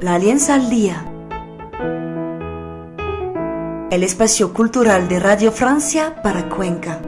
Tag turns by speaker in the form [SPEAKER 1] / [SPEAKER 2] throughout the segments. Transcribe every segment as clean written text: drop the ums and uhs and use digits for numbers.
[SPEAKER 1] La Alianza al Día. El espacio cultural de Radio Francia para Cuenca.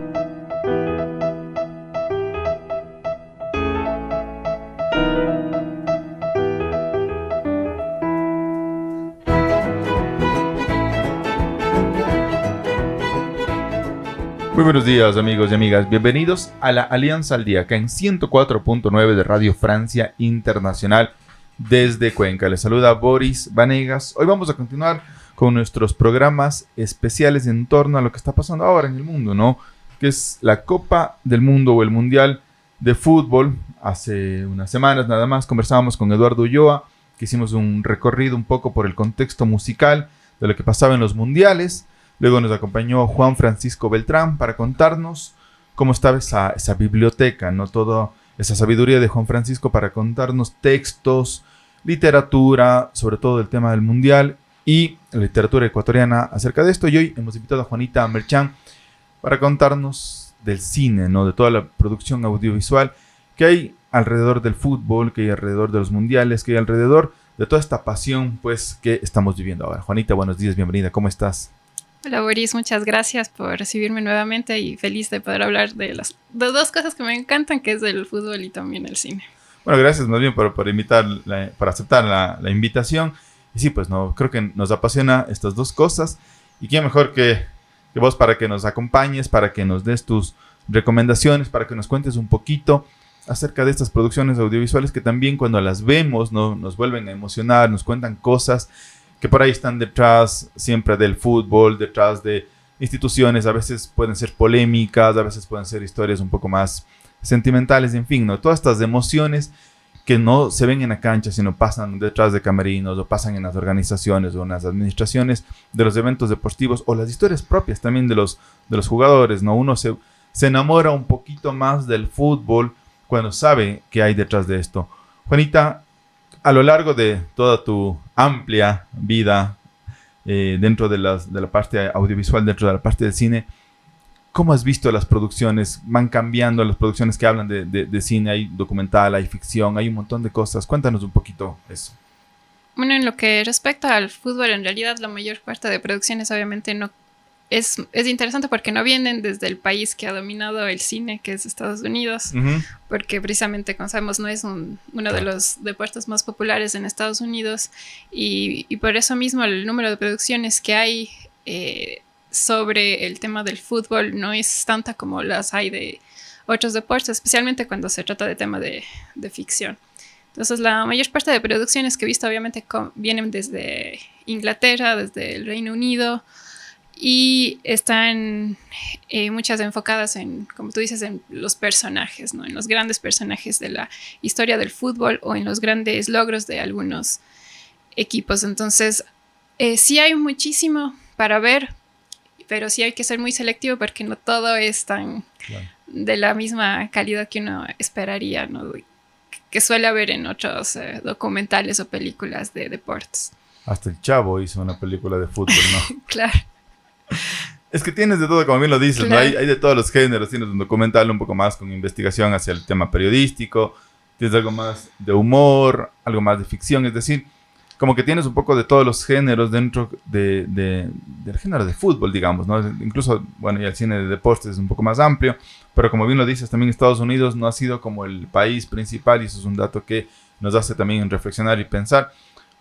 [SPEAKER 2] Muy buenos días, amigos y amigas. Bienvenidos a la Alianza al Día, acá en 104.9 de Radio Francia Internacional desde Cuenca. Les saluda Boris Vanegas. Hoy vamos a continuar con nuestros programas especiales en torno a lo que está pasando ahora en el mundo, ¿no? Que es la Copa del Mundo o el Mundial de Fútbol. Hace unas semanas nada más conversábamos con Eduardo Ulloa, que hicimos un recorrido un poco por el contexto musical de lo que pasaba en los mundiales. Luego nos acompañó Juan Francisco Beltrán para contarnos cómo estaba esa biblioteca, ¿no? Toda esa sabiduría de Juan Francisco para contarnos textos, literatura, sobre todo el tema del mundial y la literatura ecuatoriana acerca de esto. Y hoy hemos invitado a Juanita Merchán para contarnos del cine, ¿no? De toda la producción audiovisual que hay alrededor del fútbol, que hay alrededor de los mundiales, que hay alrededor de toda esta pasión, pues, que estamos viviendo ahora. Juanita, buenos días, bienvenida, ¿cómo estás?
[SPEAKER 3] Hola Boris, muchas gracias por recibirme nuevamente y feliz de poder hablar de las dos cosas que me encantan, que es el fútbol y también el cine.
[SPEAKER 2] Bueno, gracias más bien por aceptar la invitación. Y sí, pues no, creo que nos apasiona estas dos cosas. Y quién mejor que vos para que nos acompañes, para que nos des tus recomendaciones, para que nos cuentes un poquito acerca de estas producciones audiovisuales que también cuando las vemos, ¿no? Nos vuelven a emocionar, nos cuentan cosas que por ahí están detrás siempre del fútbol, detrás de instituciones, a veces pueden ser polémicas, a veces pueden ser historias un poco más sentimentales, en fin, ¿no? Todas estas emociones que no se ven en la cancha, sino pasan detrás de camerinos o pasan en las organizaciones o en las administraciones de los eventos deportivos o las historias propias también de los jugadores, ¿no? Uno se enamora un poquito más del fútbol cuando sabe qué hay detrás de esto. Juanita, a lo largo de toda tu amplia vida dentro de la parte audiovisual, dentro de la parte del cine, ¿cómo has visto las producciones? ¿Van cambiando las producciones que hablan de cine? Hay documental, hay ficción, hay un montón de cosas. Cuéntanos un poquito eso.
[SPEAKER 3] Bueno, en lo que respecta al fútbol, en realidad la mayor parte de producciones obviamente no es interesante porque no vienen desde el país que ha dominado el cine, que es Estados Unidos, porque precisamente, como sabemos, no es uno de los deportes más populares en Estados Unidos y por eso mismo el número de producciones que hay sobre el tema del fútbol no es tanta como las hay de otros deportes, especialmente cuando se trata de tema de ficción. Entonces, la mayor parte de producciones que he visto obviamente vienen desde Inglaterra, desde el Reino Unido, y están muchas enfocadas en, como tú dices, en los personajes, ¿no? En los grandes personajes de la historia del fútbol o en los grandes logros de algunos equipos. Entonces, sí hay muchísimo para ver, pero sí hay que ser muy selectivo porque no todo es tan de la misma calidad que uno esperaría, ¿no? Que suele haber en otros documentales o películas de deportes.
[SPEAKER 2] Hasta el Chavo hizo una película de fútbol, ¿no?
[SPEAKER 3] Claro.
[SPEAKER 2] Es que tienes de todo, como bien lo dices, claro, ¿no? Hay de todos los géneros. Tienes un documental un poco más con investigación hacia el tema periodístico, tienes algo más de humor, algo más de ficción, es decir, como que tienes un poco de todos los géneros dentro del género de fútbol, digamos, ¿no? Incluso, bueno, y el cine de deportes es un poco más amplio, pero como bien lo dices, también Estados Unidos no ha sido como el país principal y eso es un dato que nos hace también reflexionar y pensar,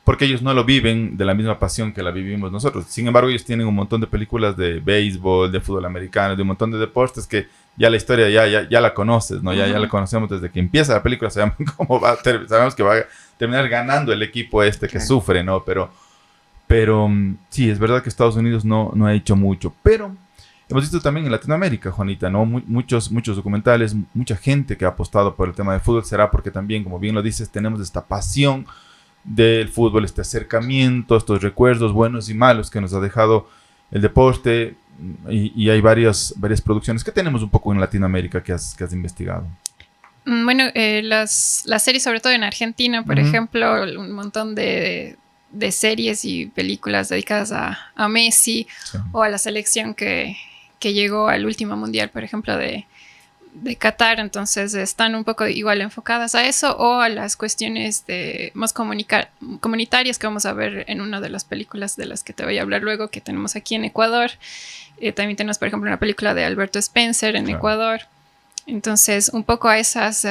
[SPEAKER 2] porque ellos no lo viven de la misma pasión que la vivimos nosotros. Sin embargo, ellos tienen un montón de películas de béisbol, de fútbol americano, de un montón de deportes que ya la historia ya la conoces, ¿no? Ya la conocemos desde que empieza la película, sabemos cómo sabemos que va a terminar ganando el equipo que sufre, ¿no? Pero sí, es verdad que Estados Unidos no ha hecho mucho, pero hemos visto también en Latinoamérica, Juanita, ¿no? Muchos documentales, mucha gente que ha apostado por el tema del fútbol, será porque también, como bien lo dices, tenemos esta pasión del fútbol, este acercamiento, estos recuerdos buenos y malos que nos ha dejado el deporte y hay varias producciones que tenemos un poco en Latinoamérica que has investigado.
[SPEAKER 3] Bueno, las series, sobre todo en Argentina, por ejemplo, un montón de series y películas dedicadas a Messi, sí, o a la selección que llegó al último mundial, por ejemplo, de Qatar, entonces están un poco igual enfocadas a eso o a las cuestiones más comunitarias que vamos a ver en una de las películas de las que te voy a hablar luego, que tenemos aquí en Ecuador. También tenemos, por ejemplo, una película de Alberto Spencer en Ecuador. Entonces, un poco a esas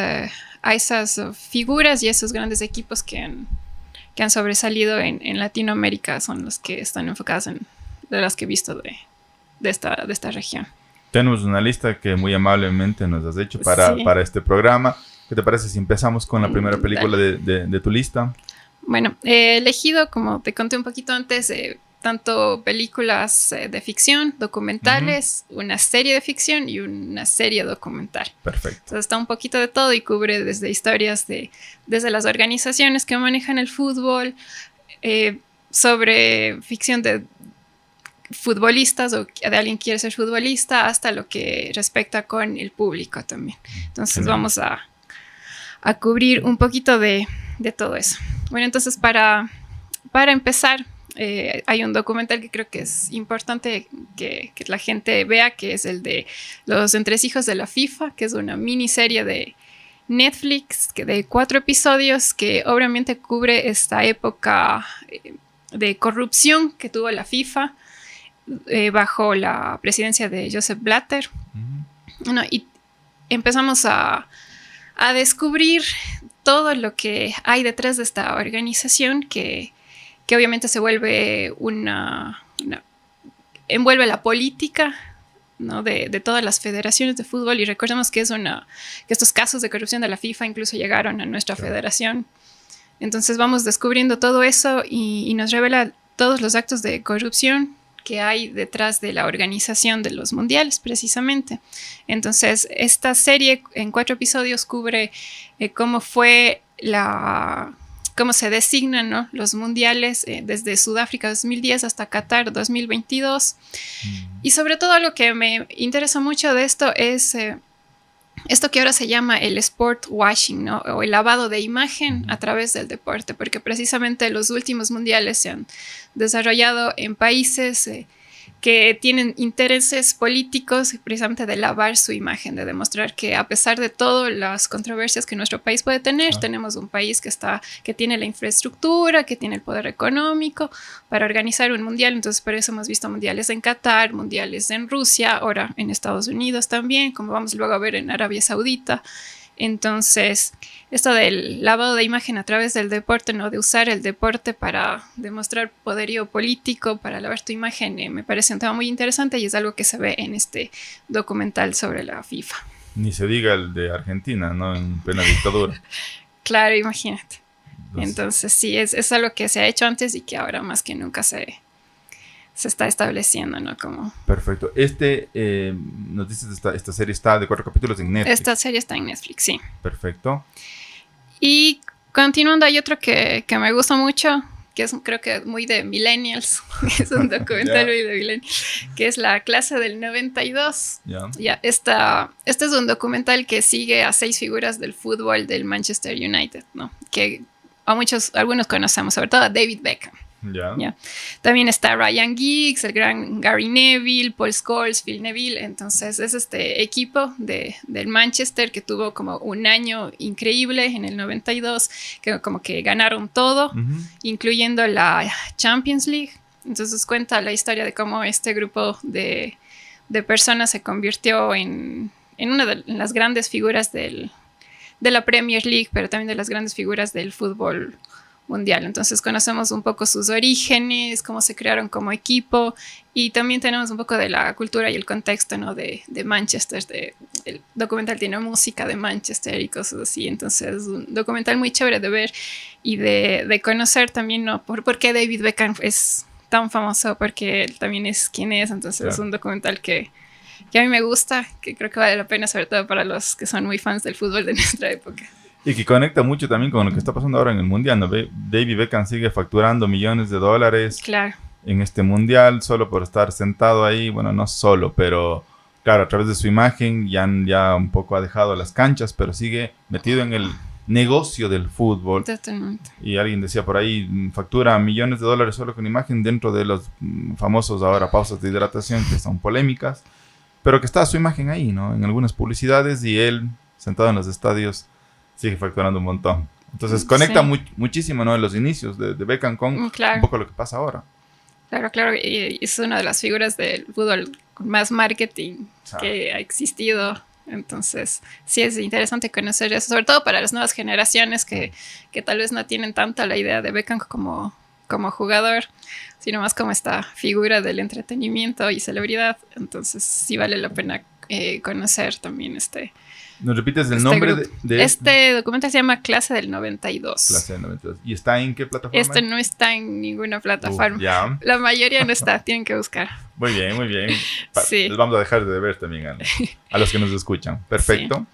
[SPEAKER 3] figuras y esos grandes equipos que han sobresalido en Latinoamérica son los que están enfocados de las que he visto de esta región.
[SPEAKER 2] Tenemos una lista que muy amablemente nos has hecho para este programa. ¿Qué te parece si empezamos con la primera película de tu lista?
[SPEAKER 3] Bueno, he elegido, como te conté un poquito antes, tanto películas de ficción, documentales, una serie de ficción y una serie documental.
[SPEAKER 2] Perfecto.
[SPEAKER 3] Entonces está un poquito de todo y cubre desde historias desde las organizaciones que manejan el fútbol, sobre ficción de futbolistas o de alguien que quiere ser futbolista, hasta lo que respecta con el público también. Entonces vamos a cubrir un poquito de todo eso. Bueno, entonces para empezar, hay un documental que creo que es importante que la gente vea, que es el de Los Entresijos de la FIFA, que es una miniserie de Netflix de 4 episodios que obviamente cubre esta época de corrupción que tuvo la FIFA bajo la presidencia de Joseph Blatter. Bueno, y empezamos a descubrir todo lo que hay detrás de esta organización que obviamente se vuelve envuelve la política, ¿no? de todas las federaciones de fútbol, y recordemos que estos casos de corrupción de la FIFA incluso llegaron a nuestra federación. Entonces vamos descubriendo todo eso y nos revela todos los actos de corrupción que hay detrás de la organización de los mundiales, precisamente. Entonces, esta serie en 4 episodios cubre cómo se designan, ¿no?, los mundiales desde Sudáfrica 2010 hasta Qatar 2022. Y sobre todo lo que me interesa mucho de esto es esto que ahora se llama el sport washing, ¿no?, o el lavado de imagen a través del deporte, porque precisamente los últimos mundiales se han desarrollado en países que tienen intereses políticos precisamente de lavar su imagen, de demostrar que a pesar de todas las controversias que nuestro país puede tener, tenemos un país que tiene la infraestructura, que tiene el poder económico para organizar un mundial. Entonces, por eso hemos visto mundiales en Qatar, mundiales en Rusia, ahora en Estados Unidos también, como vamos luego a ver en Arabia Saudita. Entonces, esto del lavado de imagen a través del deporte, ¿no?, de usar el deporte para demostrar poderío político, para lavar tu imagen, me parece un tema muy interesante y es algo que se ve en este documental sobre la FIFA.
[SPEAKER 2] Ni se diga el de Argentina, ¿no?, en plena dictadura.
[SPEAKER 3] Claro, imagínate. Entonces sí, es algo que se ha hecho antes y que ahora más que nunca se está estableciendo, ¿no? Como...
[SPEAKER 2] Perfecto. Nos dices, esta serie está de 4 capítulos en Netflix.
[SPEAKER 3] Esta serie está en Netflix, sí.
[SPEAKER 2] Perfecto.
[SPEAKER 3] Y continuando, hay otro que me gusta mucho, que es, creo que muy de millennials, es un documental muy de millennials, que es La Clase del 92. Este es un documental que sigue a 6 figuras del fútbol del Manchester United, ¿no?, que algunos conocemos, sobre todo a David Beckham. También está Ryan Giggs, el gran Gary Neville, Paul Scholes, Phil Neville. Entonces es este equipo del Manchester que tuvo como un año increíble en el 92, que como que ganaron todo, incluyendo la Champions League. Entonces cuenta la historia de cómo este grupo de personas se convirtió en una de las grandes figuras de la Premier League, pero también de las grandes figuras del fútbol mundial. Entonces conocemos un poco sus orígenes, cómo se crearon como equipo, y también tenemos un poco de la cultura y el contexto, ¿no?, de Manchester. El documental tiene música de Manchester y cosas así. Entonces es un documental muy chévere de ver y de conocer también, ¿no?, por qué David Beckham es tan famoso, porque él también es quien es. Entonces es un documental que a mí me gusta, que creo que vale la pena, sobre todo para los que son muy fans del fútbol de nuestra época.
[SPEAKER 2] Y que conecta mucho también con lo que está pasando ahora en el Mundial, ¿no? David Beckham sigue facturando millones de dólares en este Mundial solo por estar sentado ahí. Bueno, no solo, pero claro, a través de su imagen ya un poco ha dejado las canchas, pero sigue metido en el negocio del fútbol.
[SPEAKER 3] Totalmente.
[SPEAKER 2] Y alguien decía por ahí, factura millones de dólares solo con imagen dentro de los famosos ahora pausas de hidratación que son polémicas. pero que está su imagen ahí, ¿no? En algunas publicidades y él, sentado en los estadios, sigue facturando un montón. Entonces conecta muchísimo, ¿no? En los inicios de Beckham con un poco lo que pasa ahora.
[SPEAKER 3] Claro, y es una de las figuras del fútbol con más marketing que ha existido. Entonces, sí es interesante conocer eso, sobre todo para las nuevas generaciones que tal vez no tienen tanta la idea de Beckham como jugador, sino más como esta figura del entretenimiento y celebridad. Entonces, sí vale la pena conocer también
[SPEAKER 2] ¿Nos repites el nombre de
[SPEAKER 3] este documental? Se llama Clase del 92.
[SPEAKER 2] Clase del 92. ¿Y está en qué plataforma?
[SPEAKER 3] No está en ninguna plataforma.
[SPEAKER 2] Ya.
[SPEAKER 3] La mayoría no está, tienen que buscar.
[SPEAKER 2] Muy bien.
[SPEAKER 3] Sí.
[SPEAKER 2] Les vamos a dejar de ver también a los que nos escuchan. Perfecto.
[SPEAKER 3] Sí.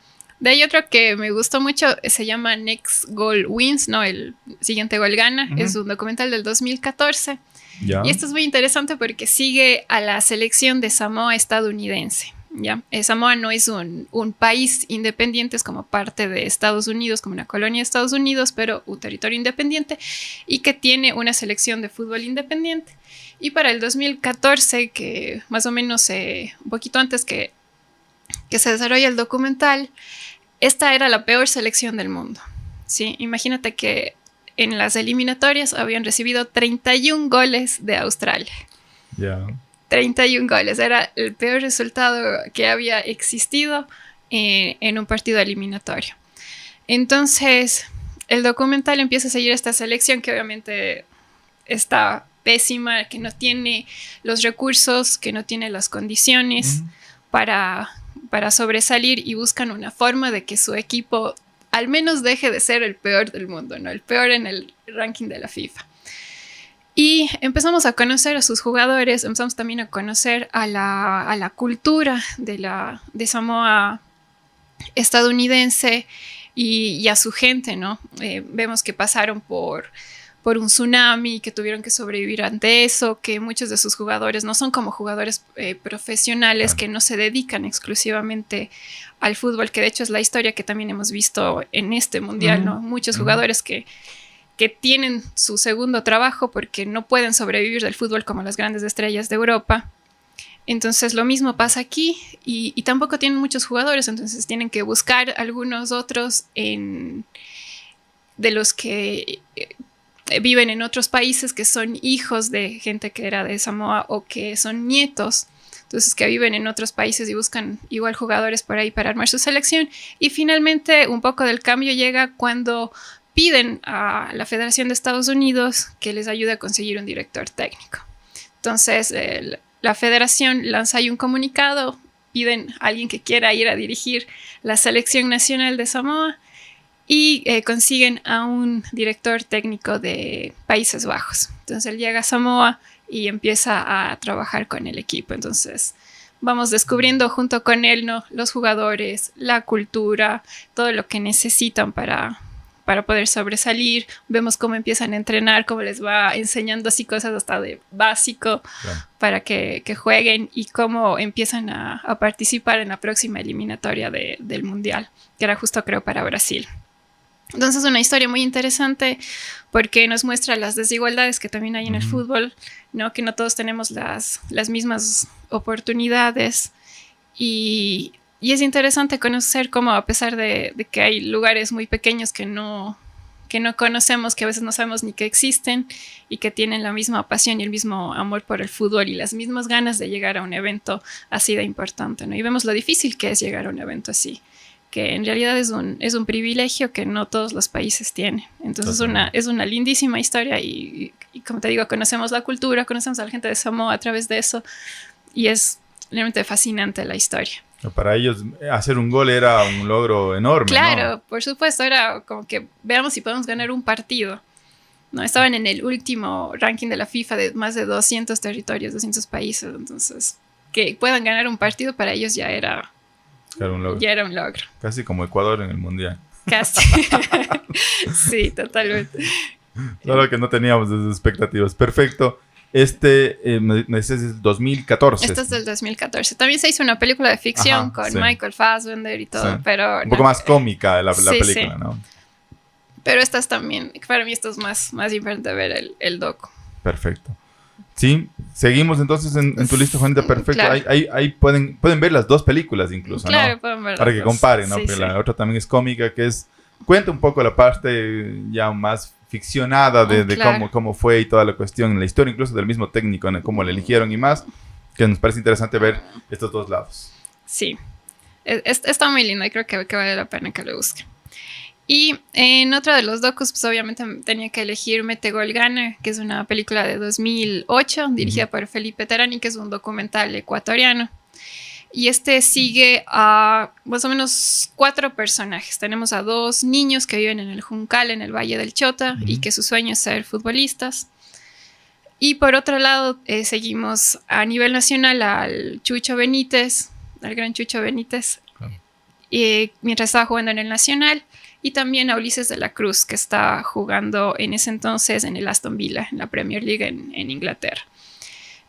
[SPEAKER 3] De ahí otro que me gustó mucho, se llama Next Goal Wins, ¿no? El siguiente gol gana. Es un documental del 2014.
[SPEAKER 2] Ya.
[SPEAKER 3] Y esto es muy interesante porque sigue a la selección de Samoa estadounidense. ¿Ya? Samoa no es un país independiente, es como parte de Estados Unidos, como una colonia de Estados Unidos, pero un territorio independiente y que tiene una selección de fútbol independiente. Y para el 2014, que más o menos un poquito antes que se desarrolla el documental, esta era la peor selección del mundo, ¿sí? Imagínate que en las eliminatorias habían recibido 31 goles de Australia.
[SPEAKER 2] Ya.
[SPEAKER 3] 31 goles, era el peor resultado que había existido en un partido eliminatorio. Entonces, el documental empieza a seguir esta selección que obviamente está pésima, que no tiene los recursos, que no tiene las condiciones para sobresalir, y buscan una forma de que su equipo al menos deje de ser el peor del mundo, ¿no? El peor en el ranking de la FIFA. Y empezamos a conocer a sus jugadores, empezamos también a conocer a la cultura de Samoa estadounidense y a su gente, ¿no? Vemos que pasaron por un tsunami, que tuvieron que sobrevivir ante eso, que muchos de sus jugadores no son como jugadores profesionales, que no se dedican exclusivamente al fútbol, que de hecho es la historia que también hemos visto en este mundial, ¿no? Muchos jugadores que tienen su segundo trabajo porque no pueden sobrevivir del fútbol como las grandes estrellas de Europa. Entonces lo mismo pasa aquí y tampoco tienen muchos jugadores, entonces tienen que buscar algunos otros de los que viven en otros países, que son hijos de gente que era de Samoa o que son nietos, entonces que viven en otros países y buscan igual jugadores por ahí para armar su selección. Y finalmente un poco del cambio llega cuando piden a la Federación de Estados Unidos que les ayude a conseguir un director técnico. Entonces, la Federación lanza ahí un comunicado, piden a alguien que quiera ir a dirigir la selección nacional de Samoa y consiguen a un director técnico de Países Bajos. Entonces, él llega a Samoa y empieza a trabajar con el equipo. Entonces, vamos descubriendo junto con él, ¿no? Los jugadores, la cultura, todo lo que necesitan para poder sobresalir. Vemos cómo empiezan a entrenar, cómo les va enseñando así cosas hasta de básico para que jueguen, y cómo empiezan a participar en la próxima eliminatoria del Mundial, que era justo creo para Brasil. Entonces una historia muy interesante porque nos muestra las desigualdades que también hay en el fútbol, ¿no? Que no todos tenemos las mismas oportunidades, y es interesante conocer cómo, a pesar de que hay lugares muy pequeños que no conocemos, que a veces no sabemos ni que existen, y que tienen la misma pasión y el mismo amor por el fútbol y las mismas ganas de llegar a un evento así de importante, ¿no? Y vemos lo difícil que es llegar a un evento así, que en realidad es un privilegio que no todos los países tienen. Entonces es una lindísima historia y como te digo, conocemos la cultura, conocemos a la gente de Samoa a través de eso, y es realmente fascinante la historia.
[SPEAKER 2] Para ellos hacer un gol era un logro enorme,
[SPEAKER 3] claro,
[SPEAKER 2] ¿no?
[SPEAKER 3] Por supuesto, era como que veamos si podemos ganar un partido, ¿no? Estaban en el último ranking de la FIFA de más de 200 territorios, 200 países, entonces que puedan ganar un partido para ellos ya era un logro. Ya era un logro.
[SPEAKER 2] Casi como Ecuador en el Mundial.
[SPEAKER 3] Casi. Sí, totalmente.
[SPEAKER 2] Solo que no teníamos esas expectativas. Perfecto. Me decías es 2014.
[SPEAKER 3] Esto es del 2014. También se hizo una película de ficción con Michael Fassbender y todo, pero...
[SPEAKER 2] Un poco más cómica la película, ¿no?
[SPEAKER 3] Pero estas también, para mí esto es más importante ver el docu.
[SPEAKER 2] Perfecto. Sí, seguimos entonces en tu lista, Juanita, perfecto.
[SPEAKER 3] Claro.
[SPEAKER 2] Ahí pueden ver las dos películas incluso,
[SPEAKER 3] Claro,
[SPEAKER 2] ¿no?
[SPEAKER 3] pueden ver
[SPEAKER 2] Para
[SPEAKER 3] las
[SPEAKER 2] que
[SPEAKER 3] dos.
[SPEAKER 2] comparen, ¿no?
[SPEAKER 3] Sí,
[SPEAKER 2] Porque
[SPEAKER 3] sí.
[SPEAKER 2] la otra también es cómica, cuenta un poco la parte ya más ficcionada de
[SPEAKER 3] Claro.
[SPEAKER 2] cómo fue y toda la cuestión, la historia incluso del mismo técnico, ¿no? Cómo le eligieron y más, que nos parece interesante ver estos dos lados.
[SPEAKER 3] Sí. Está muy lindo y creo que vale la pena que lo busquen. Y en otro de los docus, pues obviamente tenía que elegir Mete Gol Gana, que es una película de 2008, dirigida por Felipe Terani, que es un documental ecuatoriano. Y este sigue a más o menos 4 personajes. Tenemos a 2 niños que viven en el Juncal, en el Valle del Chota, y que su sueño es ser futbolistas. Y por otro lado, seguimos a nivel nacional al Chucho Benítez, al gran Chucho Benítez, mientras estaba jugando en el Nacional. Y también a Ulises de la Cruz, que está jugando en ese entonces en el Aston Villa, en la Premier League en Inglaterra.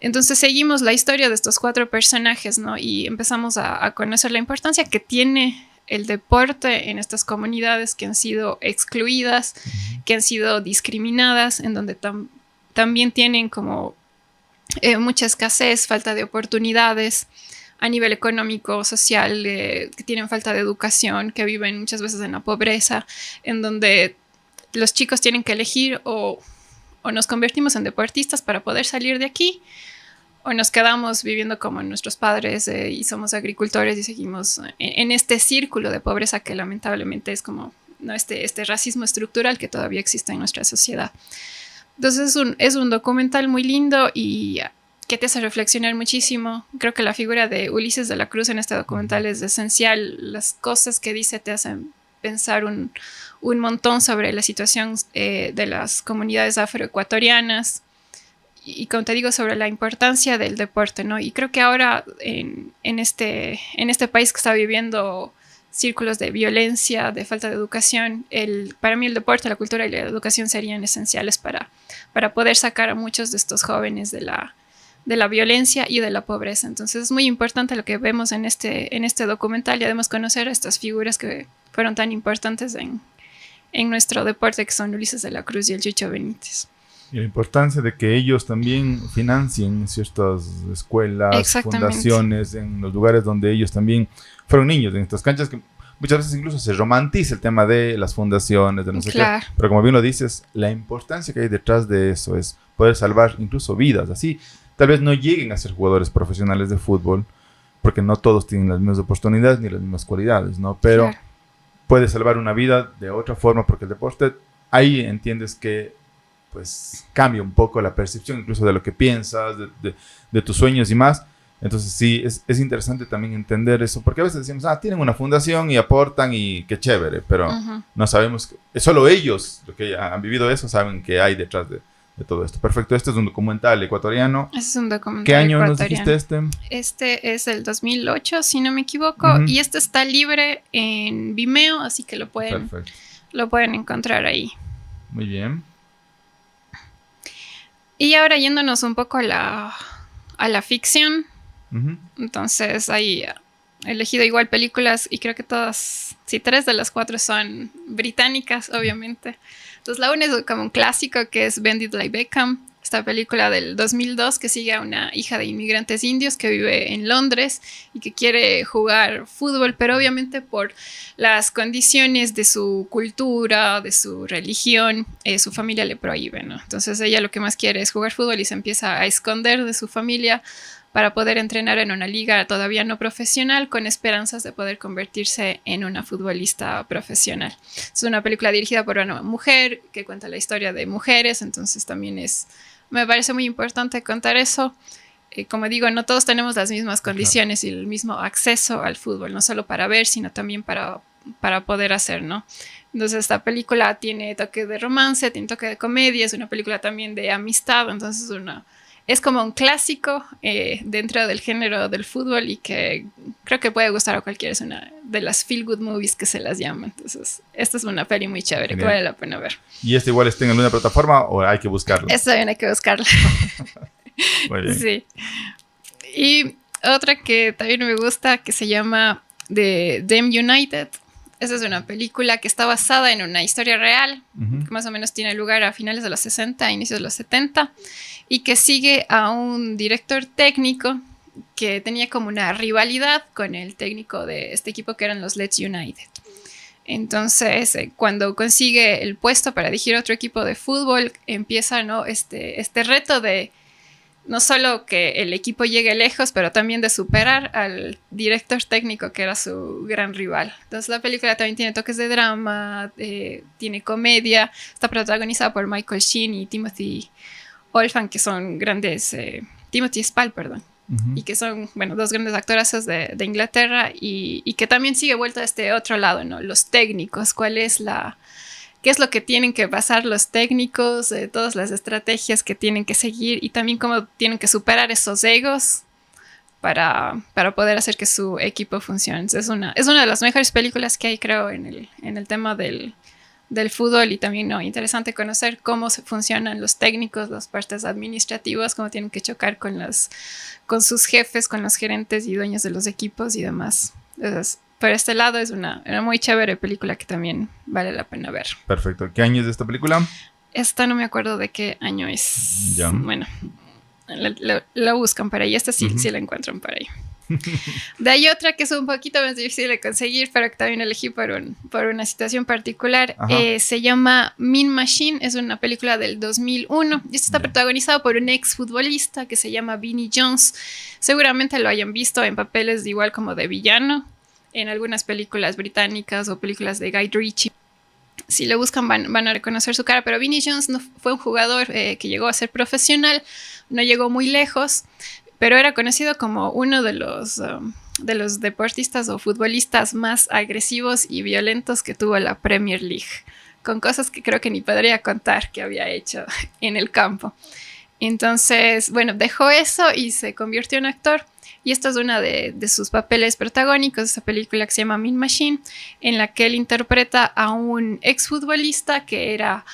[SPEAKER 3] Entonces seguimos la historia de estos 4 personajes, ¿no? Y empezamos a conocer la importancia que tiene el deporte en estas comunidades que han sido excluidas, que han sido discriminadas, en donde también tienen como mucha escasez, falta de oportunidades a nivel económico, social, que tienen falta de educación, que viven muchas veces en la pobreza, en donde los chicos tienen que elegir o nos convertimos en deportistas para poder salir de aquí, o nos quedamos viviendo como nuestros padres y somos agricultores y seguimos en este círculo de pobreza que lamentablemente es como, ¿no? este racismo estructural que todavía existe en nuestra sociedad. Entonces es un documental muy lindo y que te hace reflexionar muchísimo. Creo que la figura de Ulises de la Cruz en este documental es esencial. Las cosas que dice te hacen pensar un montón sobre la situación de las comunidades afroecuatorianas y como te digo, sobre la importancia del deporte, ¿no? Y creo que ahora en este país que está viviendo círculos de violencia, de falta de educación, para mí el deporte, la cultura y la educación serían esenciales para poder sacar a muchos de estos jóvenes de la violencia y de la pobreza. Entonces es muy importante lo que vemos en este documental y además conocer a estas figuras que fueron tan importantes en nuestro deporte, que son Ulises de la Cruz y el Chucho Benítez.
[SPEAKER 2] Y la importancia de que ellos también financien ciertas escuelas, fundaciones, en los lugares donde ellos también fueron niños, en estas canchas que muchas veces incluso se romantiza el tema de las fundaciones, de no sé qué. Pero como bien lo dices, la importancia que hay detrás de eso es poder salvar incluso vidas. Así, tal vez no lleguen a ser jugadores profesionales de fútbol, porque no todos tienen las mismas oportunidades ni las mismas cualidades, ¿no? Pero puede salvar una vida de otra forma, porque el deporte, ahí entiendes que pues cambia un poco la percepción incluso de lo que piensas, de tus sueños y más. Entonces sí, es interesante también entender eso, porque a veces decimos, tienen una fundación y aportan y qué chévere, pero no sabemos, solo ellos, los que han vivido eso, saben qué hay detrás de todo esto. Perfecto, este es un documental ecuatoriano.
[SPEAKER 3] Este es un documental
[SPEAKER 2] ¿Qué año
[SPEAKER 3] ecuatoriano.
[SPEAKER 2] nos dijiste este?
[SPEAKER 3] Este es el 2008, si no me equivoco, y este está libre en Vimeo, así que lo pueden encontrar ahí.
[SPEAKER 2] Muy bien.
[SPEAKER 3] Y ahora yéndonos un poco a la ficción. Entonces ahí he elegido igual películas y creo que todas, sí, 3 de las 4 son británicas, obviamente. Entonces la una es como un clásico que es Bend It Like Beckham, esta película del 2002 que sigue a una hija de inmigrantes indios que vive en Londres y que quiere jugar fútbol, pero obviamente por las condiciones de su cultura, de su religión, su familia le prohíbe, ¿no? Entonces ella lo que más quiere es jugar fútbol y se empieza a esconder de su familia para poder entrenar en una liga todavía no profesional con esperanzas de poder convertirse en una futbolista profesional. Es una película dirigida por una mujer que cuenta la historia de mujeres, entonces también me parece muy importante contar eso. Como digo, no todos tenemos las mismas condiciones y el mismo acceso al fútbol, no solo para ver, sino también para poder hacer, ¿no? Entonces esta película tiene toque de romance, tiene toque de comedia, es una película también de amistad, entonces es como un clásico dentro del género del fútbol y que creo que puede gustar a cualquiera. Es una de las feel good movies que se las llama. Entonces, esta es una peli muy chévere que vale la pena ver.
[SPEAKER 2] ¿Y esta igual está en alguna plataforma o hay que buscarla?
[SPEAKER 3] Esta también hay que buscarla.
[SPEAKER 2] Muy bien.
[SPEAKER 3] Sí. Y otra que también me gusta que se llama The Damn United. Esa es una película que está basada en una historia real,
[SPEAKER 2] Ujú.
[SPEAKER 3] que más o menos tiene lugar a finales de los 60, inicios de los 70, y que sigue a un director técnico que tenía como una rivalidad con el técnico de este equipo que eran los Leeds United. Entonces, cuando consigue el puesto para dirigir otro equipo de fútbol, empieza, ¿no?, este reto de no solo que el equipo llegue lejos, pero también de superar al director técnico que era su gran rival. Entonces la película también tiene toques de drama, tiene comedia, está protagonizada por Michael Sheen y Timothy Olyphant, que son grandes, Timothy Spall, perdón, y que son, bueno, dos grandes actorazos de Inglaterra y que también sigue vuelta a este otro lado, ¿no? Los técnicos, qué es lo que tienen que pasar los técnicos, todas las estrategias que tienen que seguir y también cómo tienen que superar esos egos para poder hacer que su equipo funcione. Es una de las mejores películas que hay, creo, en el tema del fútbol y también, ¿no?, interesante conocer cómo funcionan los técnicos, las partes administrativas, cómo tienen que chocar con sus jefes, con los gerentes y dueños de los equipos y demás. Entonces, por este lado es una muy chévere película que también vale la pena ver.
[SPEAKER 2] Perfecto. ¿Qué año es de esta película?
[SPEAKER 3] Esta no me acuerdo de qué año es.
[SPEAKER 2] Ya.
[SPEAKER 3] Bueno, la buscan por ahí. Esta sí, sí la encuentran por ahí. De ahí otra que es un poquito más difícil de conseguir, pero que también elegí por una situación particular. Se llama Mean Machine. Es una película del 2001. Y esta está protagonizada por un exfutbolista que se llama Vinnie Jones. Seguramente lo hayan visto en papeles igual como de villano en algunas películas británicas o películas de Guy Ritchie. Si lo buscan van a reconocer su cara, pero Vinnie Jones no fue un jugador que llegó a ser profesional, no llegó muy lejos, pero era conocido como uno de los deportistas o futbolistas más agresivos y violentos que tuvo la Premier League, con cosas que creo que ni podría contar que había hecho en el campo. Entonces, bueno, dejó eso y se convirtió en actor. Y esto es uno de sus papeles protagónicos, esa película que se llama Mean Machine, en la que él interpreta a un exfutbolista que era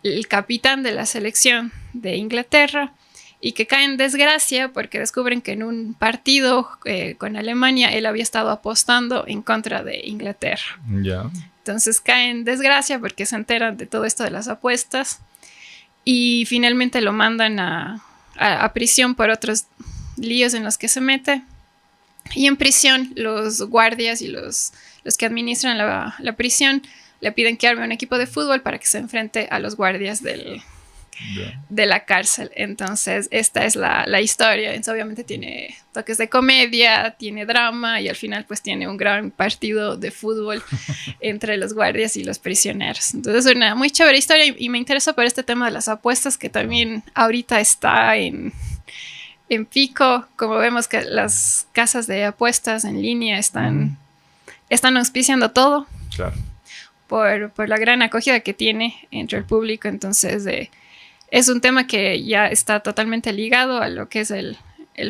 [SPEAKER 3] el capitán de la selección de Inglaterra y que cae en desgracia porque descubren que en un partido con Alemania él había estado apostando en contra de Inglaterra.
[SPEAKER 2] Ya.
[SPEAKER 3] Entonces cae en desgracia porque se enteran de todo esto de las apuestas y finalmente lo mandan a prisión por otros líos en los que se mete. Y en prisión los guardias y los que administran la prisión le piden que arme un equipo de fútbol para que se enfrente a los guardias de la cárcel. Entonces esta es la historia. Entonces, obviamente tiene toques de comedia, tiene drama y al final pues tiene un gran partido de fútbol entre los guardias y los prisioneros. Entonces es una muy chévere historia y me interesa por este tema de las apuestas que también ahorita está en pico, como vemos que las casas de apuestas en línea están auspiciando todo.
[SPEAKER 2] Claro.
[SPEAKER 3] Por la gran acogida que tiene entre el público. Entonces es un tema que ya está totalmente ligado a lo que es el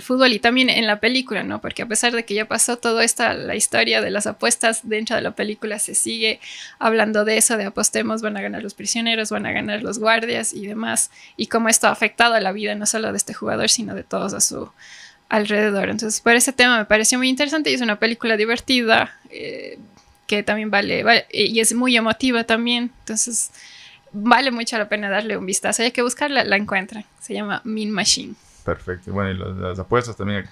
[SPEAKER 3] fútbol y también en la película, ¿no? Porque a pesar de que ya pasó todo esto, la historia de las apuestas dentro de la película se sigue hablando de eso, de apostemos, van a ganar los prisioneros, van a ganar los guardias y demás, y cómo esto ha afectado a la vida no solo de este jugador, sino de todos a su alrededor. Entonces, por ese tema me pareció muy interesante y es una película divertida que también vale y es muy emotiva también. Entonces, vale mucho la pena darle un vistazo. Hay que buscarla, la encuentran. Se llama Mean Machine.
[SPEAKER 2] Perfecto. Bueno, y las apuestas también.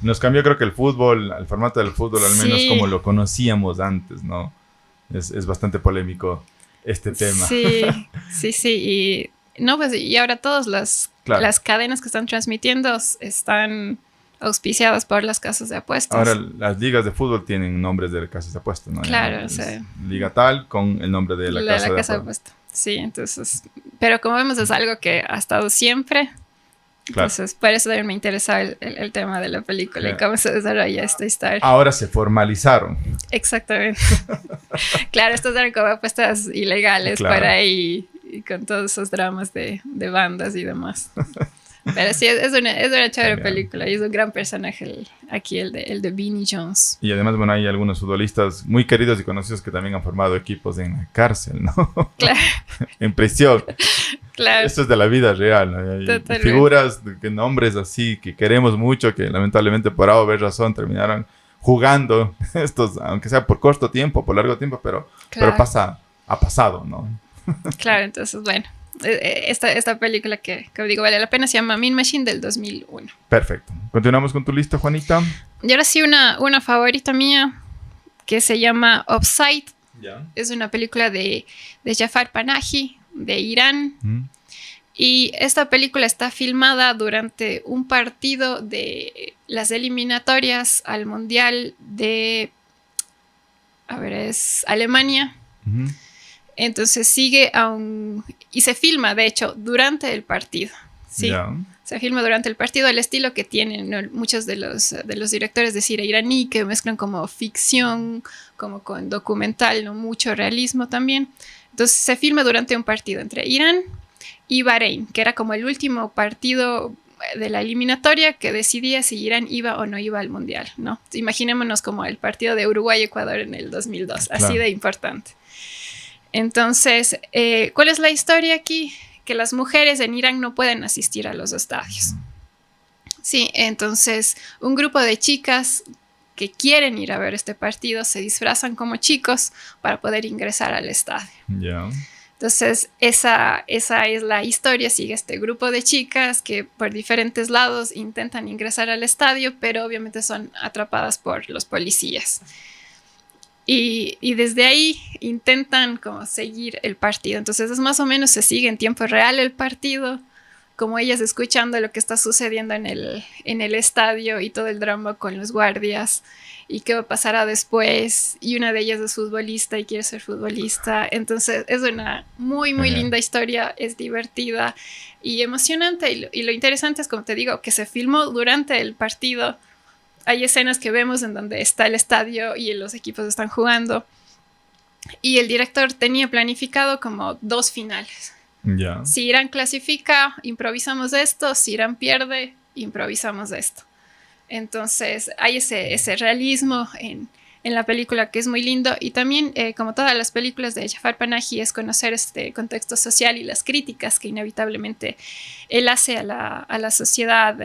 [SPEAKER 2] Nos cambió, creo que el fútbol, el formato del fútbol, al menos como lo conocíamos antes, ¿no? Es bastante polémico este tema.
[SPEAKER 3] Sí. Y, no, pues, y ahora todas las cadenas que están transmitiendo están auspiciadas por las casas de apuestas.
[SPEAKER 2] Ahora, las ligas de fútbol tienen nombres de casas de apuestas, ¿no?
[SPEAKER 3] Claro, sí.
[SPEAKER 2] Liga tal con el nombre de la casa de apuestas.
[SPEAKER 3] Sí, entonces, pero como vemos es algo que ha estado siempre. Entonces, por eso también me interesa el tema de la película y cómo se desarrolla esta historia.
[SPEAKER 2] Ahora se formalizaron.
[SPEAKER 3] Exactamente. Claro, estas eran como apuestas ilegales por ahí y con todos esos dramas de bandas y demás. Pero sí, es una chévere película y es un gran personaje el de Vinnie Jones.
[SPEAKER 2] Y además, bueno, hay algunos futbolistas muy queridos y conocidos que también han formado equipos en la cárcel, ¿no? Claro. En prisión.
[SPEAKER 3] Claro.
[SPEAKER 2] Esto es de la vida real, ¿no? Hay figuras, nombres así que queremos mucho, que lamentablemente por A o B razón terminaron jugando estos, aunque sea por corto tiempo, por largo tiempo, pero ha pasado, ¿no?
[SPEAKER 3] Claro, entonces, bueno, esta película que digo vale la pena se llama Mean Machine del 2001.
[SPEAKER 2] Perfecto. Continuamos con tu lista, Juanita.
[SPEAKER 3] Y ahora sí, una favorita mía que se llama Offside.
[SPEAKER 2] Yeah.
[SPEAKER 3] Es una película de Jafar Panahi, de Irán. Y esta película está filmada durante un partido de las eliminatorias al Mundial de... es Alemania. Entonces sigue y se filma, de hecho, durante el partido. Sí, se filma durante el partido, el estilo que tienen, ¿no?, muchos de los directores de cine iraní, que mezclan como ficción, como con documental, ¿no?, mucho realismo también. Entonces se filma durante un partido entre Irán y Bahrein, que era como el último partido de la eliminatoria que decidía si Irán iba o no iba al Mundial, ¿no? Imaginémonos como el partido de Uruguay-Ecuador en el 2002, claro, así de importante. Entonces, ¿cuál es la historia aquí? Que las mujeres en Irán no pueden asistir a los estadios. Sí, entonces un grupo de chicas que quieren ir a ver este partido se disfrazan como chicos para poder ingresar al estadio.
[SPEAKER 2] Yeah.
[SPEAKER 3] Entonces, esa es la historia. Sigue este grupo de chicas que por diferentes lados intentan ingresar al estadio, pero obviamente son atrapadas por los policías. Y desde ahí intentan como seguir el partido. Entonces es más o menos, se sigue en tiempo real el partido, como ellas escuchando lo que está sucediendo en el estadio y todo el drama con los guardias y qué pasará después. Y una de ellas es futbolista y quiere ser futbolista. Entonces es una muy linda historia, es divertida y emocionante. Y lo interesante es, como te digo, que se filmó durante el partido. Hay escenas que vemos en donde está el estadio y los equipos están jugando. Y el director tenía planificado como 2 finales.
[SPEAKER 2] Yeah.
[SPEAKER 3] Si Irán clasifica, improvisamos esto. Si Irán pierde, improvisamos esto. Entonces hay ese realismo en la película que es muy lindo. Y también, como todas las películas de Jafar Panahi, es conocer este contexto social y las críticas que inevitablemente él hace a la sociedad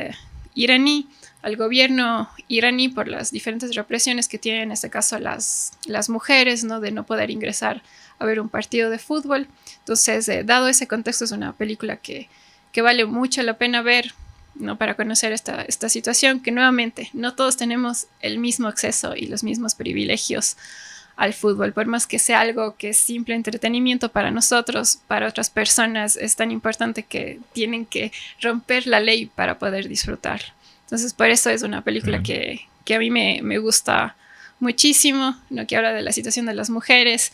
[SPEAKER 3] iraní, al gobierno iraní, por las diferentes represiones que tienen, en este caso las mujeres, ¿no?, de no poder ingresar a ver un partido de fútbol. Entonces, dado ese contexto, es una película que vale mucho la pena ver, ¿no?, para conocer esta situación, que nuevamente no todos tenemos el mismo acceso y los mismos privilegios al fútbol, por más que sea algo que es simple entretenimiento para nosotros, para otras personas es tan importante que tienen que romper la ley para poder disfrutar. Entonces, por eso es una película que a mí me gusta muchísimo, ¿no?, que habla de la situación de las mujeres,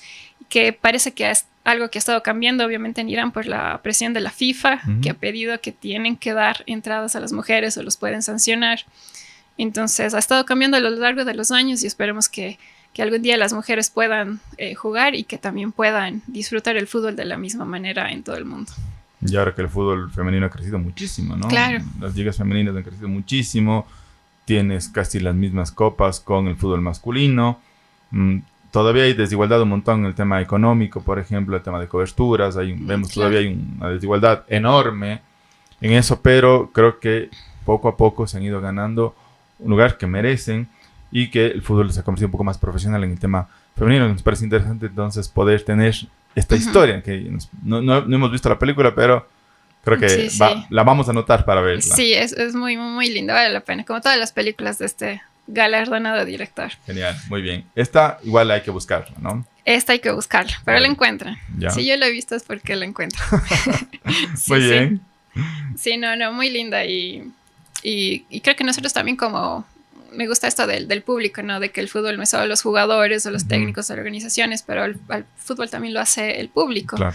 [SPEAKER 3] que parece que es algo que ha estado cambiando, obviamente, en Irán por la presión de la FIFA, que ha pedido que tienen que dar entradas a las mujeres o los pueden sancionar. Entonces, ha estado cambiando a lo largo de los años y esperemos que algún día las mujeres puedan jugar y que también puedan disfrutar el fútbol de la misma manera en todo el mundo.
[SPEAKER 2] Y ahora que el fútbol femenino ha crecido muchísimo, ¿no?
[SPEAKER 3] Claro.
[SPEAKER 2] Las ligas femeninas han crecido muchísimo. Tienes casi las mismas copas con el fútbol masculino. Todavía hay desigualdad un montón en el tema económico, por ejemplo, el tema de coberturas. Vemos todavía hay una desigualdad enorme en eso, pero creo que poco a poco se han ido ganando un lugar que merecen y que el fútbol se ha convertido un poco más profesional en el tema femenino. Nos parece interesante entonces poder tener esta historia, que no hemos visto la película, pero creo que la vamos a anotar para verla.
[SPEAKER 3] Sí, es muy linda, vale la pena, como todas las películas de este galardonado director.
[SPEAKER 2] Genial, muy bien. Esta igual hay que buscarla, ¿no?
[SPEAKER 3] Esta hay que buscarla, pero la encuentran.
[SPEAKER 2] ¿Ya?
[SPEAKER 3] Si yo la he visto es porque la encuentro.
[SPEAKER 2] Muy bien.
[SPEAKER 3] Sí, no, muy linda y creo que nosotros también me gusta esto del público, ¿no? De que el fútbol no es solo los jugadores o los técnicos o organizaciones, pero el fútbol también lo hace el público. Claro.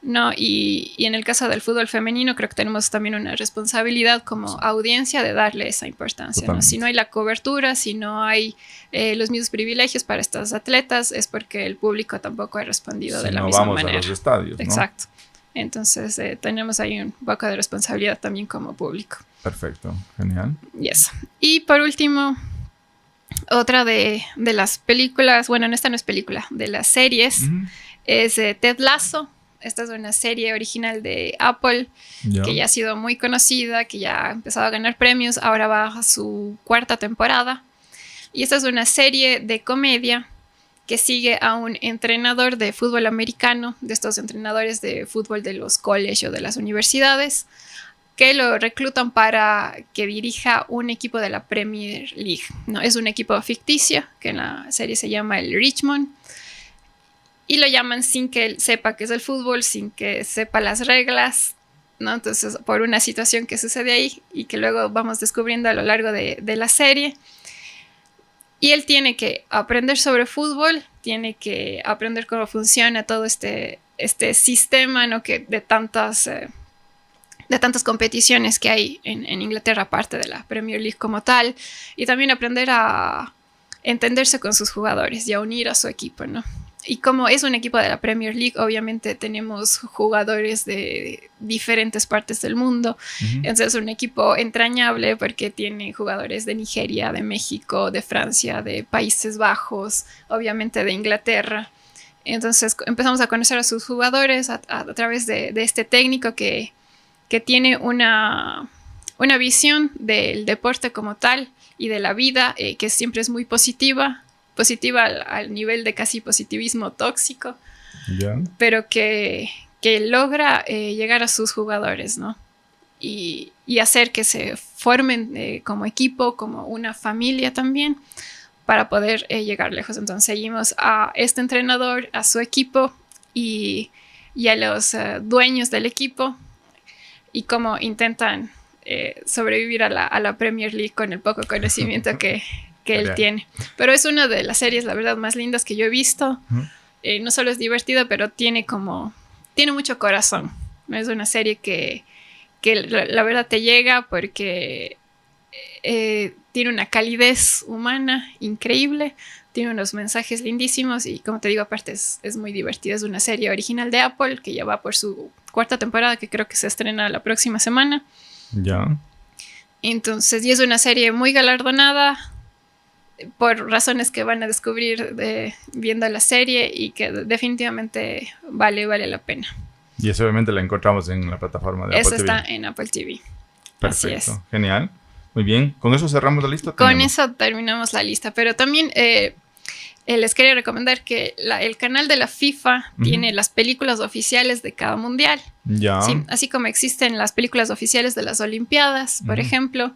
[SPEAKER 3] ¿No? Y en el caso del fútbol femenino creo que tenemos también una responsabilidad como audiencia de darle esa importancia, ¿no? Si no hay la cobertura, si no hay los mismos privilegios para estas atletas, es porque el público tampoco ha respondido de la misma manera.
[SPEAKER 2] Si no vamos a los estadios, ¿no?
[SPEAKER 3] Exacto. Entonces tenemos ahí un poco de responsabilidad también como público.
[SPEAKER 2] Perfecto, genial.
[SPEAKER 3] Yes. Y por último, otra de las películas, bueno, esta no es película, de las series, es Ted Lasso. Esta es una serie original de Apple, que ya ha sido muy conocida, que ya ha empezado a ganar premios, ahora va a su 4ª temporada. Y esta es una serie de comedia que sigue a un entrenador de fútbol americano, de estos entrenadores de fútbol de los colegios o de las universidades, que lo reclutan para que dirija un equipo de la Premier League, ¿no? Es un equipo ficticio que en la serie se llama el Richmond y lo llaman sin que él sepa qué es el fútbol, sin que sepa las reglas, ¿no? Entonces, por una situación que sucede ahí y que luego vamos descubriendo a lo largo de la serie. Y él tiene que aprender sobre fútbol, tiene que aprender cómo funciona todo este sistema, ¿no? Que de tantas competiciones que hay en Inglaterra, aparte de la Premier League como tal, y también aprender a entenderse con sus jugadores y a unir a su equipo, ¿no? Y como es un equipo de la Premier League, obviamente tenemos jugadores de diferentes partes del mundo. Entonces es un equipo entrañable porque tiene jugadores de Nigeria, de México, de Francia, de Países Bajos, obviamente de Inglaterra. Entonces empezamos a conocer a sus jugadores a través de este técnico que tiene una visión del deporte como tal y de la vida que siempre es muy positiva al nivel de casi positivismo tóxico, pero que logra llegar a sus jugadores, ¿no? Y hacer que se formen como equipo, como una familia también, para poder llegar lejos. Entonces seguimos a este entrenador, a su equipo y a los dueños del equipo y cómo intentan sobrevivir a la Premier League con el poco conocimiento que él tiene. Pero es una de las series, la verdad, más lindas que yo he visto. No solo es divertida, pero tiene mucho corazón. Es una serie que la verdad te llega porque tiene una calidez humana increíble, tiene unos mensajes lindísimos y, como te digo, aparte es muy divertida. Es una serie original de Apple que ya va por su 4ª temporada, que creo que se estrena la próxima semana. Entonces, y es una serie muy galardonada por razones que van a descubrir viendo la serie y que definitivamente vale la pena.
[SPEAKER 2] Y eso obviamente la encontramos en la plataforma de Apple TV.
[SPEAKER 3] Está en Apple TV.
[SPEAKER 2] Perfecto,
[SPEAKER 3] así es.
[SPEAKER 2] Genial. Muy bien, ¿con eso cerramos la lista?
[SPEAKER 3] Con eso terminamos la lista, pero también les quería recomendar que el canal de la FIFA tiene las películas oficiales de cada mundial. ¿Sí? Así como existen las películas oficiales de las Olimpiadas, por ejemplo,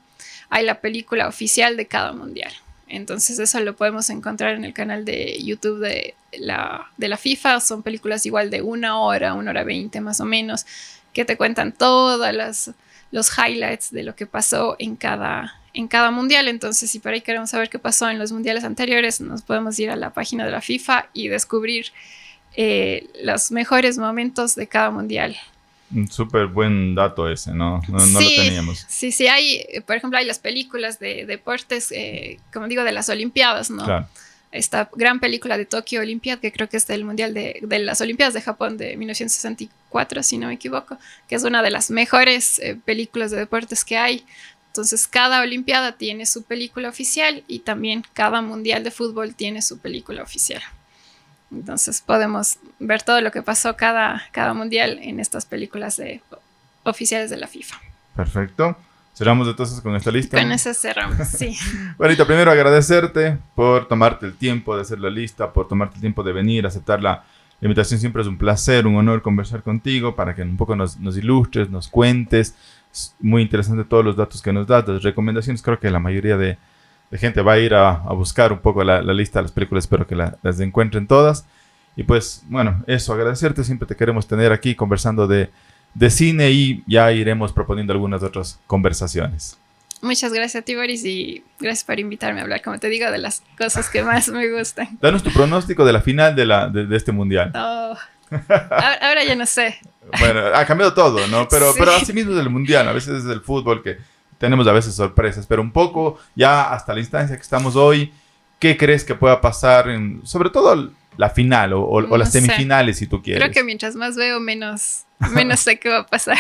[SPEAKER 3] hay la película oficial de cada mundial. Entonces eso lo podemos encontrar en el canal de YouTube de la FIFA. Son películas igual de 1 hora, 1 hora 20 más o menos, que te cuentan todos los highlights de lo que pasó en cada mundial. Entonces, si por ahí queremos saber qué pasó en los mundiales anteriores, nos podemos ir a la página de la FIFA y descubrir los mejores momentos de cada mundial.
[SPEAKER 2] Un súper buen dato ese, ¿no? No lo teníamos.
[SPEAKER 3] Sí, por ejemplo, hay las películas de deportes, como digo, de las Olimpiadas, ¿no? Claro. Esta gran película de Tokyo Olympiad, que creo que es del Mundial de las Olimpiadas de Japón de 1964, si no me equivoco, que es una de las mejores películas de deportes que hay. Entonces, cada Olimpiada tiene su película oficial y también cada Mundial de fútbol tiene su película oficial. Entonces, podemos ver todo lo que pasó cada mundial en estas películas oficiales de la FIFA.
[SPEAKER 2] Perfecto. ¿Cerramos entonces con esta lista?
[SPEAKER 3] Con eso cerramos, sí.
[SPEAKER 2] Bonita, primero agradecerte por tomarte el tiempo de hacer la lista, por tomarte el tiempo de venir, aceptar la invitación. Siempre es un placer, un honor conversar contigo para que un poco nos ilustres, nos cuentes. Es muy interesante todos los datos que nos das, las recomendaciones. Creo que la mayoría de gente va a ir a buscar un poco la lista de las películas. Espero que las encuentren todas. Y pues, bueno, eso, agradecerte. Siempre te queremos tener aquí conversando de cine y ya iremos proponiendo algunas otras conversaciones.
[SPEAKER 3] Muchas gracias a ti, Boris, y gracias por invitarme a hablar, como te digo, de las cosas que más me gustan.
[SPEAKER 2] Danos tu pronóstico de la final de este mundial.
[SPEAKER 3] Oh, ahora ya no sé.
[SPEAKER 2] Bueno, ha cambiado todo, ¿no? Pero
[SPEAKER 3] Sí.
[SPEAKER 2] así mismo del mundial, a veces es el fútbol que tenemos a veces sorpresas, pero un poco ya hasta la instancia que estamos hoy, ¿qué crees que pueda pasar sobre todo la final o
[SPEAKER 3] No
[SPEAKER 2] las
[SPEAKER 3] sé.
[SPEAKER 2] semifinales, si tú quieres?
[SPEAKER 3] Creo que mientras más veo, menos sé qué va a pasar.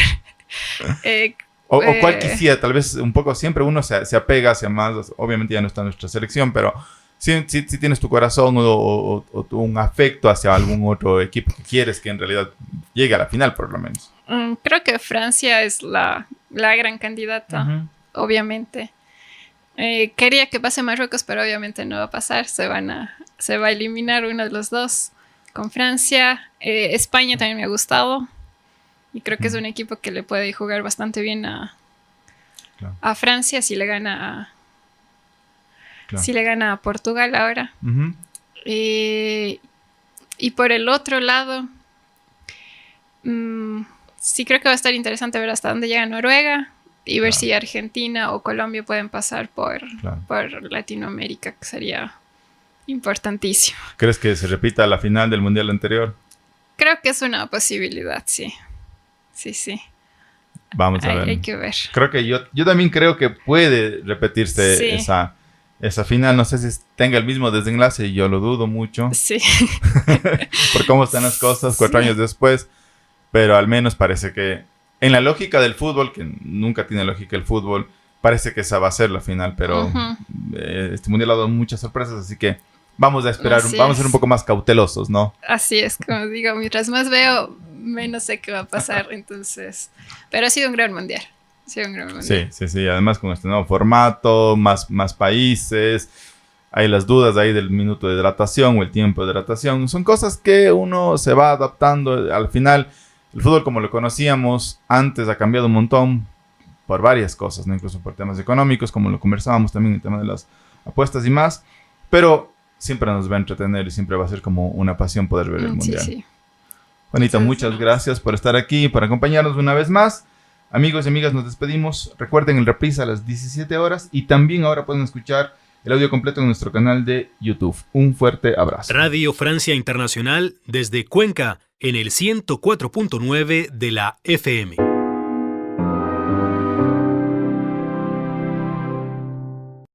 [SPEAKER 2] O cuál quisiera, tal vez un poco siempre uno se apega hacia más, obviamente ya no está nuestra selección, pero si tienes tu corazón o un afecto hacia algún otro equipo que quieres que en realidad llegue a la final por lo menos.
[SPEAKER 3] Creo que Francia es la gran candidata, obviamente. Quería que pase Marruecos, pero obviamente no va a pasar. Se va a eliminar uno de los dos con Francia. España también me ha gustado. Y creo que es un equipo que le puede jugar bastante bien a Francia si le gana a Portugal ahora.
[SPEAKER 2] Uh-huh.
[SPEAKER 3] Y por el otro lado, sí creo que va a estar interesante ver hasta dónde llega Noruega y ver si Argentina o Colombia pueden pasar por Latinoamérica, que sería importantísimo.
[SPEAKER 2] ¿Crees que se repita la final del mundial anterior?
[SPEAKER 3] Creo que es una posibilidad, sí. Sí.
[SPEAKER 2] Vamos a ver.
[SPEAKER 3] Hay que ver.
[SPEAKER 2] Creo que yo también creo que puede repetirse esa final. No sé si tenga el mismo desenlace y yo lo dudo mucho.
[SPEAKER 3] Sí.
[SPEAKER 2] Por cómo están las cosas 4 años después. Pero al menos parece que en la lógica del fútbol, que nunca tiene lógica el fútbol, parece que esa va a ser la final. Pero este mundial ha dado muchas sorpresas, así que vamos a esperar, vamos a ser un poco más cautelosos, ¿no?
[SPEAKER 3] Así es, como digo, mientras más veo, menos sé qué va a pasar, entonces... Pero ha sido un gran mundial. Sí, además con este nuevo formato, más países, hay las dudas ahí del minuto de hidratación o el tiempo de hidratación, son cosas que uno se va adaptando. Al final, el fútbol como lo conocíamos antes ha cambiado un montón por varias cosas, ¿no? Incluso por temas económicos, como lo conversábamos también, el tema de las apuestas y más, pero siempre nos va a entretener y siempre va a ser como una pasión poder ver el mundial. Sí.
[SPEAKER 2] Juanita, muchas gracias por estar aquí, por acompañarnos una vez más. Amigos y amigas, nos despedimos. Recuerden el reprise a las 17 horas y también ahora pueden escuchar el audio completo en nuestro canal de YouTube. Un fuerte abrazo.
[SPEAKER 4] Radio Francia Internacional desde Cuenca en el 104.9 de la FM.